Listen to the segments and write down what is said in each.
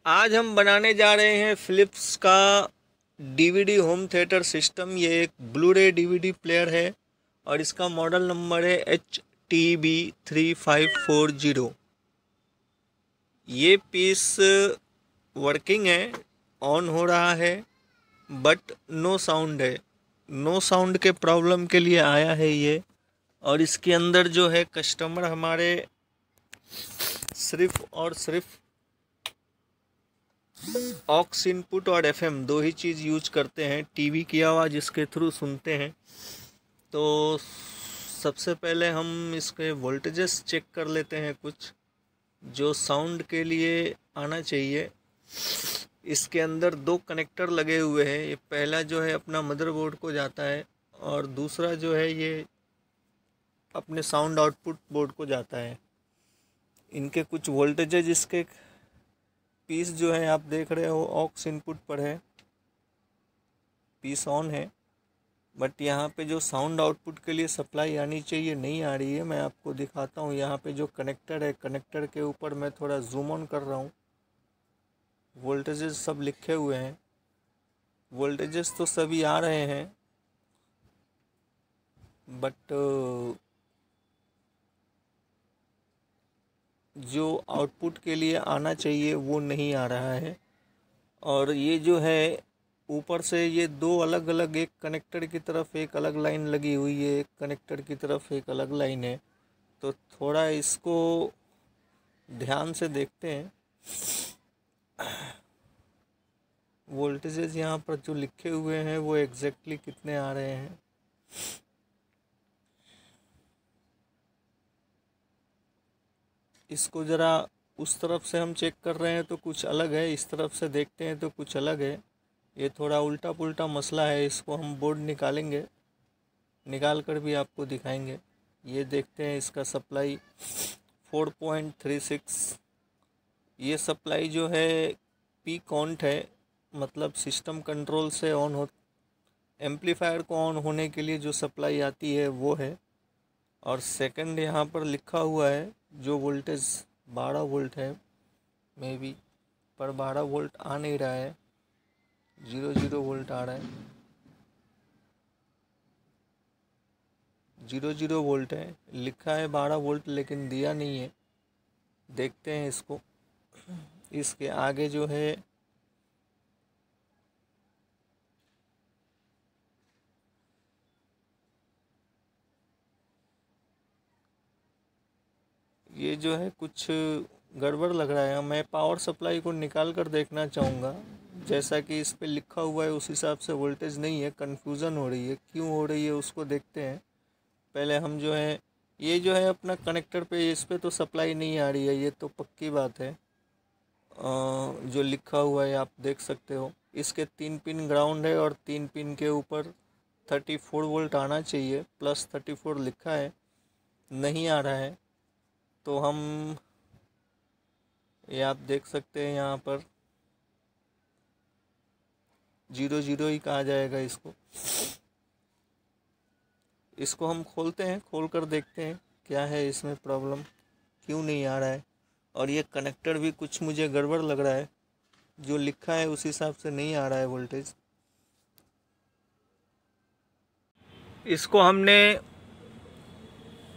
आज हम बनाने जा रहे हैं फिलिप्स का डीवीडी होम थिएटर सिस्टम। ये एक ब्लू रे डीवीडी प्लेयर है और इसका मॉडल नंबर है HTB3540। ये पीस वर्किंग है, ऑन हो रहा है, बट नो साउंड है। नो साउंड के प्रॉब्लम के लिए आया है ये। और इसके अंदर जो है कस्टमर हमारे सिर्फ और सिर्फ ऑक्स इनपुट और FM दो ही चीज़ यूज करते हैं। टीवी की आवाज़ इसके थ्रू सुनते हैं। तो सबसे पहले हम इसके वोल्टेजेस चेक कर लेते हैं, कुछ जो साउंड के लिए आना चाहिए। इसके अंदर दो कनेक्टर लगे हुए हैं। ये पहला जो है अपना मदरबोर्ड को जाता है और दूसरा जो है ये अपने साउंड आउटपुट बोर्ड को जाता है। इनके कुछ वोल्टेजेस, इसके पीस जो है आप देख रहे हो ऑक्स इनपुट पर है, पीस ऑन है, बट यहाँ पे जो साउंड आउटपुट के लिए सप्लाई आनी चाहिए नहीं आ रही है। मैं आपको दिखाता हूँ। यहाँ पे जो कनेक्टर है, कनेक्टर के ऊपर मैं थोड़ा जूम ऑन कर रहा हूँ। वोल्टेजेस सब लिखे हुए हैं, वोल्टेजेस तो सभी आ रहे हैं, बट जो आउटपुट के लिए आना चाहिए वो नहीं आ रहा है। और ये जो है ऊपर से ये दो अलग अलग, एक कनेक्टर की तरफ एक अलग लाइन लगी हुई है, एक कनेक्टर की तरफ एक अलग लाइन है। तो थोड़ा इसको ध्यान से देखते हैं। वोल्टेजेस यहाँ पर जो लिखे हुए हैं वो एग्जैक्टली कितने आ रहे हैं। इसको ज़रा उस तरफ से हम चेक कर रहे हैं तो कुछ अलग है, इस तरफ से देखते हैं तो कुछ अलग है। ये थोड़ा उल्टा पुल्टा मसला है। इसको हम बोर्ड निकालेंगे, निकाल कर भी आपको दिखाएंगे। ये देखते हैं इसका सप्लाई 4.36। ये सप्लाई जो है पी काउंट है, मतलब सिस्टम कंट्रोल से ऑन हो, एम्पलीफायर को ऑन होने के लिए जो सप्लाई आती है वो है। और सेकंड यहाँ पर लिखा हुआ है जो वोल्टेज 12 वोल्ट है मे बी, पर 12 वोल्ट आ नहीं रहा है, 00 वोल्ट आ रहा है। 00 वोल्ट है, लिखा है 12 वोल्ट लेकिन दिया नहीं है। देखते हैं इसको। इसके आगे जो है ये जो है कुछ गड़बड़ लग रहा है। मैं पावर सप्लाई को निकाल कर देखना चाहूँगा। जैसा कि इस पे लिखा हुआ है उस हिसाब से वोल्टेज नहीं है, कन्फ्यूज़न हो रही है। क्यों हो रही है उसको देखते हैं। पहले हम जो है ये जो है अपना कनेक्टर पे, इस पे तो सप्लाई नहीं आ रही है, ये तो पक्की बात है। जो लिखा हुआ है आप देख सकते हो। इसके 3 पिन ग्राउंड है और 3 पिन के ऊपर 34 वोल्ट आना चाहिए, प्लस 34 लिखा है, नहीं आ रहा है। तो हम ये आप देख सकते हैं यहाँ पर 00 ही कहा जाएगा इसको। इसको हम खोलते हैं, खोल कर देखते हैं क्या है इसमें प्रॉब्लम, क्यों नहीं आ रहा है। और ये कनेक्टर भी कुछ मुझे गड़बड़ लग रहा है, जो लिखा है उस हिसाब से नहीं आ रहा है वोल्टेज। इसको हमने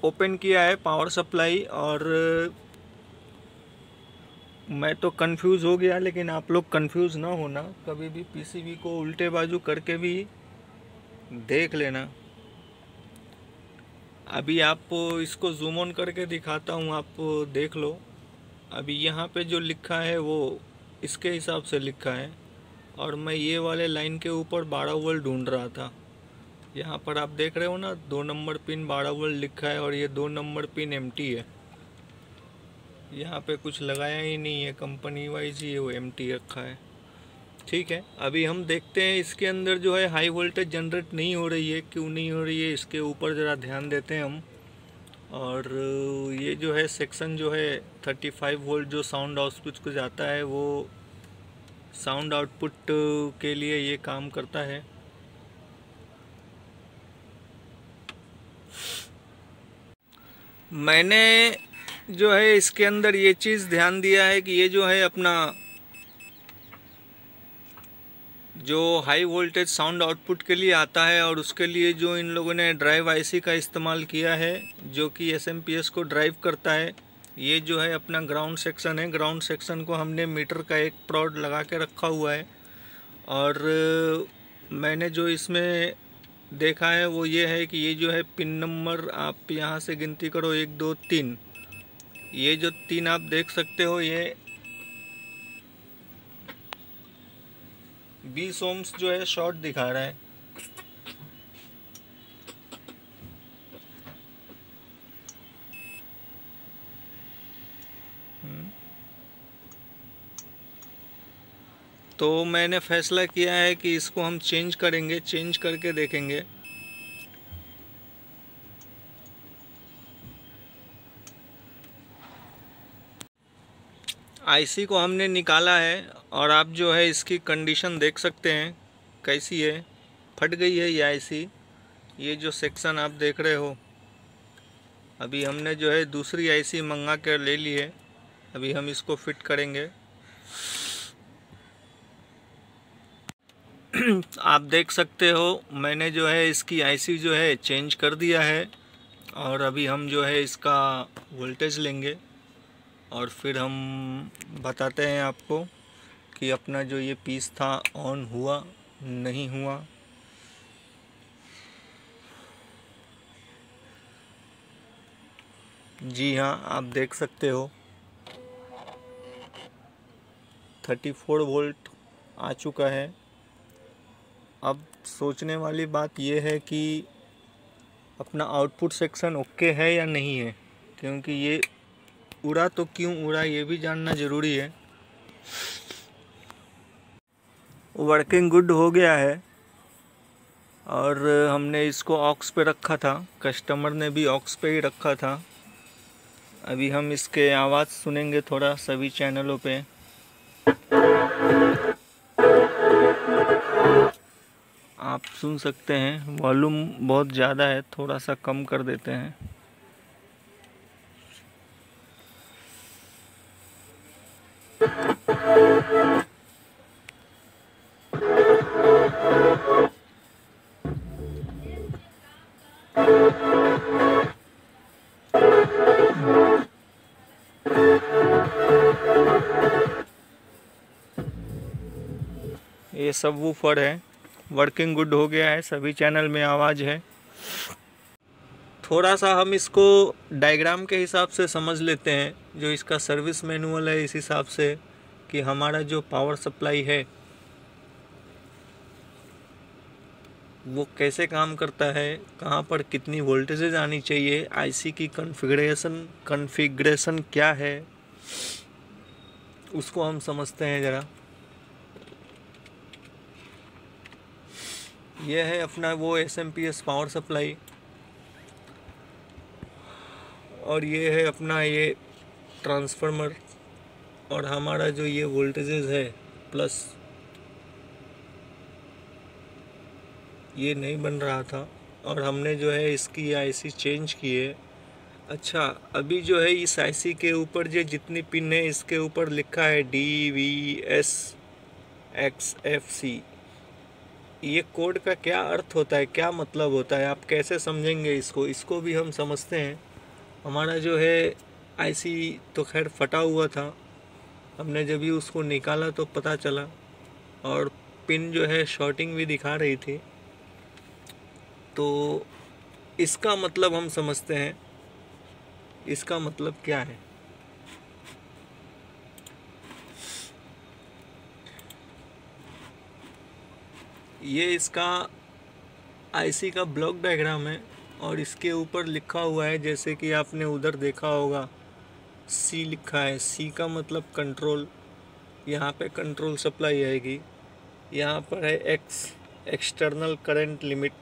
ओपन किया है पावर सप्लाई, और मैं तो कंफ्यूज हो गया, लेकिन आप लोग कंफ्यूज ना होना। कभी भी PCB को उल्टे बाजू करके भी देख लेना। अभी आपको इसको जूम ऑन करके दिखाता हूँ, आप देख लो। अभी यहाँ पे जो लिखा है वो इसके हिसाब से लिखा है, और मैं ये वाले लाइन के ऊपर 12 वोल्ट ढूंढ रहा था। यहाँ पर आप देख रहे हो ना, 2 नंबर पिन 12 वोल्ट लिखा है और ये 2 नंबर पिन एम्प्टी है। यहाँ पे कुछ लगाया ही नहीं है, कंपनी वाइज ही वो एम्प्टी रखा है। ठीक है, अभी हम देखते हैं इसके अंदर जो है हाई वोल्टेज जनरेट नहीं हो रही है। क्यों नहीं हो रही है इसके ऊपर ज़रा ध्यान देते हैं हम। और ये जो है सेक्शन जो है 35 वोल्ट जो साउंड आउटपुट को जाता है, वो साउंड आउटपुट के लिए ये काम करता है। मैंने जो है इसके अंदर ये चीज़ ध्यान दिया है कि ये जो है अपना जो हाई वोल्टेज साउंड आउटपुट के लिए आता है, और उसके लिए जो इन लोगों ने ड्राइव आईसी का इस्तेमाल किया है जो कि एसएमपीएस को ड्राइव करता है। ये जो है अपना ग्राउंड सेक्शन है। ग्राउंड सेक्शन को हमने मीटर का एक प्रोड लगा के रखा हुआ है। और मैंने जो इसमें देखा है वो ये है कि ये जो है पिन नंबर आप यहाँ से गिनती करो 1 2 3, ये जो 3 आप देख सकते हो, ये 20 ओम्स जो है शॉर्ट दिखा रहा है। तो मैंने फैसला किया है कि इसको हम चेंज करेंगे, चेंज करके देखेंगे। आईसी को हमने निकाला है और आप जो है इसकी कंडीशन देख सकते हैं कैसी है। फट गई है ये आईसी। ये जो सेक्शन आप देख रहे हो, अभी हमने जो है दूसरी आईसी मंगा कर ले ली है। अभी हम इसको फिट करेंगे। आप देख सकते हो मैंने जो है इसकी आईसी जो है चेंज कर दिया है। और अभी हम जो है इसका वोल्टेज लेंगे और फिर हम बताते हैं आपको कि अपना जो ये पीस था ऑन हुआ नहीं हुआ। जी हाँ, आप देख सकते हो 34 वोल्ट आ चुका है। अब सोचने वाली बात यह है कि अपना आउटपुट सेक्शन ओके है या नहीं है, क्योंकि ये उड़ा तो क्यों उड़ा ये भी जानना ज़रूरी है। वर्किंग गुड हो गया है और हमने इसको ऑक्स पे रखा था, कस्टमर ने भी ऑक्स पे ही रखा था। अभी हम इसके आवाज़ सुनेंगे थोड़ा सभी चैनलों पे। आप सुन सकते हैं वॉल्यूम बहुत ज़्यादा है, थोड़ा सा कम कर देते हैं। ये सब वूफर है, वर्किंग गुड हो गया है, सभी चैनल में आवाज़ है। थोड़ा सा हम इसको डायग्राम के हिसाब से समझ लेते हैं, जो इसका सर्विस मैनुअल है, इस हिसाब से कि हमारा जो पावर सप्लाई है वो कैसे काम करता है, कहाँ पर कितनी वोल्टेजेज आनी चाहिए, आईसी की कॉन्फ़िगरेशन क्या है, उसको हम समझते हैं ज़रा। यह है अपना वो एसएमपीएस पावर सप्लाई और ये है अपना ये ट्रांसफार्मर। और हमारा जो ये वोल्टेजेस है प्लस, ये नहीं बन रहा था और हमने जो है इसकी आईसी चेंज की है। अच्छा, अभी जो है इस आईसी के ऊपर जो जितनी पिन है इसके ऊपर लिखा है DVSXFC। ये कोड का क्या अर्थ होता है, क्या मतलब होता है, आप कैसे समझेंगे इसको भी हम समझते हैं। हमारा जो है आईसी तो खैर फटा हुआ था, हमने जब भी उसको निकाला तो पता चला, और पिन जो है शॉर्टिंग भी दिखा रही थी। तो इसका मतलब हम समझते हैं, इसका मतलब क्या है। ये इसका आईसी का ब्लॉक डायग्राम है और इसके ऊपर लिखा हुआ है, जैसे कि आपने उधर देखा होगा सी लिखा है। सी का मतलब कंट्रोल, यहाँ पे कंट्रोल सप्लाई आएगी। यहाँ पर है एक्स, एक्सटर्नल करंट लिमिट।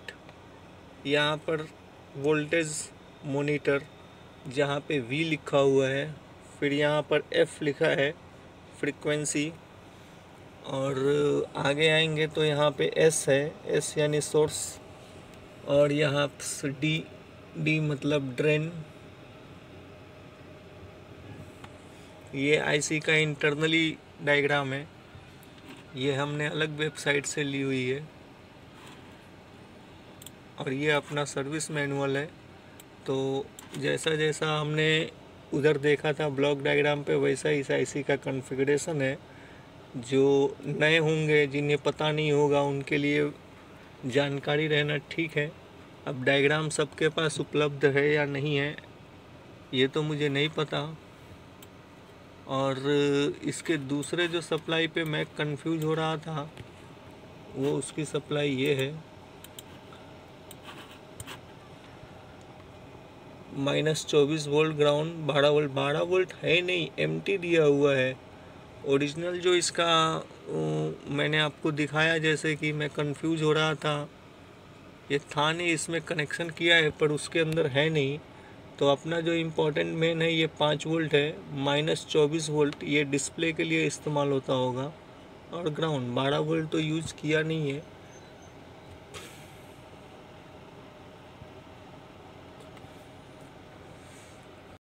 यहाँ पर वोल्टेज मॉनिटर, जहाँ पे वी लिखा हुआ है। फिर यहाँ पर एफ लिखा है, फ्रीक्वेंसी। और आगे आएंगे तो यहाँ पे एस है, एस यानी सोर्स। और यहाँ डी मतलब ड्रेन। ये आईसी का इंटरनली डायग्राम है। ये हमने अलग वेबसाइट से ली हुई है और ये अपना सर्विस मैनुअल है। तो जैसा जैसा हमने उधर देखा था ब्लॉक डायग्राम पे, वैसा इस आईसी का कॉन्फ़िगरेशन है। जो नए होंगे, जिन्हें पता नहीं होगा, उनके लिए जानकारी रहना ठीक है। अब डायग्राम सबके पास उपलब्ध है या नहीं है ये तो मुझे नहीं पता। और इसके दूसरे जो सप्लाई पे मैं कंफ्यूज हो रहा था, वो उसकी सप्लाई ये है, -24 वोल्ट ग्राउंड, 12 वोल्ट है नहीं, एम्प्टी दिया हुआ है। ओरिजिनल जो इसका मैंने आपको दिखाया, जैसे कि मैं कंफ्यूज हो रहा था, ये था नहीं, इसमें कनेक्शन किया है पर उसके अंदर है नहीं। तो अपना जो इम्पोर्टेंट मेन है ये 5 वोल्ट है, -24 वोल्ट ये डिस्प्ले के लिए इस्तेमाल होता होगा। और ग्राउंड 12 वोल्ट तो यूज़ किया नहीं है।